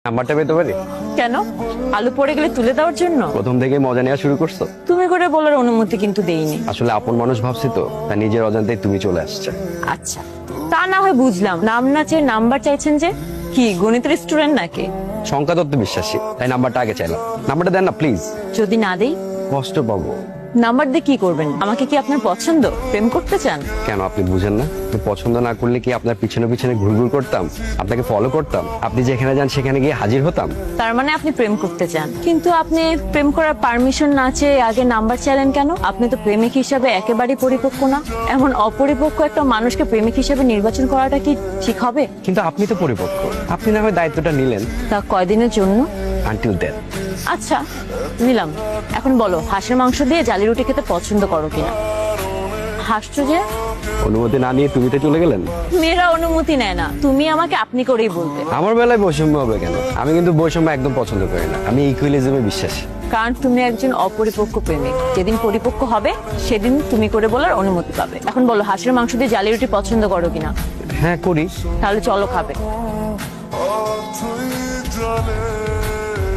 নাম্বারটা পেতে পারি? কেন? আলু পড়ে গেলে তুলে দেওয়ার জন্য? প্রথম থেকেই মজা নেওয়া শুরু করছো? তুমি করে বলার অনুমতি কিন্তু দেইনি। আসলে আপন মানুষ ভাবছি তো, তা নিজের অজান্তেই তুমি চলে আসছে। আচ্ছা, তা না হয় বুঝলাম। নাম না চেয়ে নাম্বার চাইছেন যে? কি গণিতের স্টুডেন্ট নাকি? সংখ্যা তত্ত্ব বিশ্বাসী, তাই নাম্বারটা আগে চাইলাম। নাম্বারটা দেন না প্লিজ। যদি না দেই? কষ্ট পাবো। নাম্বার দিয়ে কি করবেন? আমাকে কি আপনার পছন্দ? প্রেম করতে চান? কেন আপনি বুঝেন না? আপনি পছন্দ না করলে কি আপনার পিছনে পিছনে ঘুরঘুর করতাম, আপনাকে ফলো করতাম, আপনি যেখানে যান সেখানে গিয়ে হাজির হতাম? তার মানে আপনি প্রেম করতে চান, কিন্তু আপনি প্রেম করার পারমিশন না চেয়ে আগে নাম্বার চাইলেন কেন? আপনি তো প্রেমিক হিসাবে একেবারেই পরিপক্ক না। এমন অপরিপক্ক একটা মানুষকে প্রেমিক হিসাবে নির্বাচন করাটা কি ঠিক হবে? কিন্তু আপনি তো পরিপক্ক, আপনি না হয় দায়িত্বটা নিলেন। তা কয়দিনের জন্য? Until then. আচ্ছা, নিলাম। এখন বলো, হাঁসের মাংস দিয়ে জালি রুটি খেতে পছন্দ করো কিনা? হাসছো যে? অনুমতি না নিয়ে তুমি তো চলে গেলেন। মেয়েরা অনুমতি নেয় না, তুমি আমাকে আপনি করেই বলবে। আমার বেলায় বৈষম্য হবে কেন? আমি কিন্তু বৈষম্য একদম পছন্দ করি না, আমি ইকুয়ালিজমে বিশ্বাসী। কারণ তুমি একজন অপরিপক্ক প্রেমিক। যেদিন পরিপক্ক হবে সেদিন তুমি করে বলার অনুমতি পাবে। এখন বলো, হাঁসের মাংস দিয়ে জালি রুটি পছন্দ করো কিনা? হ্যাঁ করি। তাহলে চলো, খাবে।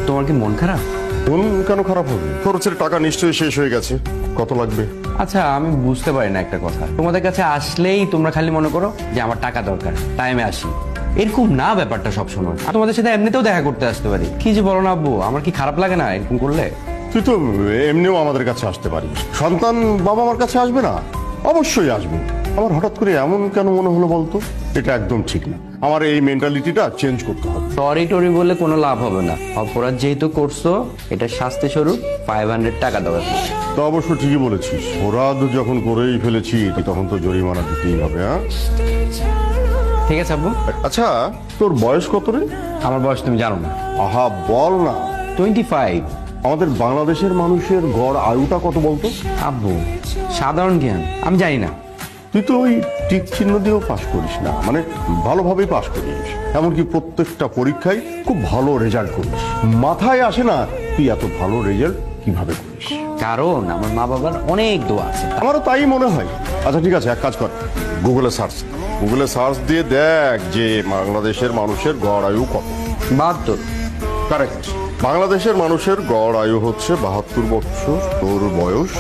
তোমার কি মন খারাপ? মন কেন খারাপ হবে? খরচের টাকা নিশ্চয়ই শেষ হয়ে গেছে। কত লাগবে? আচ্ছা, আমি বুঝতে পারি না একটা কথা, তোমাদের কাছে আসলেই তোমরা খালি মনে করো যে আমার টাকা দরকার, টাইমে আসি। এরকম না ব্যাপারটা সবসময়। আর তোমাদের সাথে এমনিতেও দেখা করতে আসতে পারি। কি যে বলো না আব্বু, আমার কি খারাপ লাগে না এরকম করলে? তুই তো এমনিও আমাদের কাছে আসতে পারিস। সন্তান বাবা আমার কাছে আসবে না? অবশ্যই আসবে। আমার হঠাৎ করে এমন কেন মনে হলো বলতো? এটা একদম ঠিক না। আমার এই মেন্টালিটিটা চেঞ্জ করতে হবে। সরি টরি বলে কোনো লাভ হবে না। অপরাধ যেহেতু করছো, এটা শাস্তি স্বরূপ 500 টাকা দেওয়া। তা অবশ্য ঠিকই বলেছিস। অপরাধ যখন করেই ফেলেছি তখন তো জরিমানা দিতেই হবে। হ্যাঁ, ঠিক আছে আব্বু। আচ্ছা, তোর বয়স কত রে? আমার বয়স তুমি জানো না? আহা, বল না। 25। আমাদের বাংলাদেশের মানুষের গড় আয়ুটা কত বলতো? আব্বু, সাধারণ জ্ঞান আমি জানি না। তুই তো ওই টিক চিহ্ন দিয়েও পাশ করিস না, মানে ভালোভাবেই পাশ করিস। এমনকি প্রত্যেকটা পরীক্ষায় খুব ভালো রেজাল্ট করিস। মাথায় আসে না তুই এত ভালো রেজাল্ট কিভাবে করিস। কারণ আমার মা বাবার অনেক দোয়া আছে। আমারও তাই মনে হয়। আচ্ছা ঠিক আছে, এক কাজ কর, গুগলে সার্চ দিয়ে দেখ যে বাংলাদেশের মানুষের গড় আয়ু কত। 72। কারেক্ট। বাংলাদেশের মানুষের গড় আয়ু হচ্ছে 72 বছর। তোর বয়স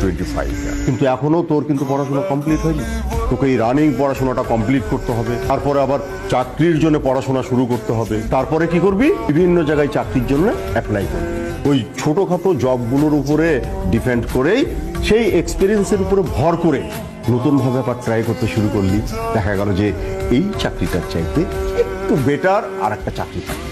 25। কিন্তু এখনো তোর কিন্তু পড়াশোনা কমপ্লিট হয়নি। তোকে এই রানিং পড়াশোনাটা কমপ্লিট করতে হবে, তারপরে আবার চাকরির জন্য পড়াশোনা শুরু করতে হবে। তারপরে কি করবি? বিভিন্ন জায়গায় চাকরির জন্য অ্যাপ্লাই করবি। ওই ছোটখাটো জবগুলোর উপরে ডিপেন্ড করেই, সেই এক্সপিরিয়েন্সের উপরে ভর করে নতুনভাবে আবার ট্রাই করতে শুরু করলি। দেখা গেল যে এই চাকরিটার চাইতে একটু বেটার আর একটা চাকরি পাবি।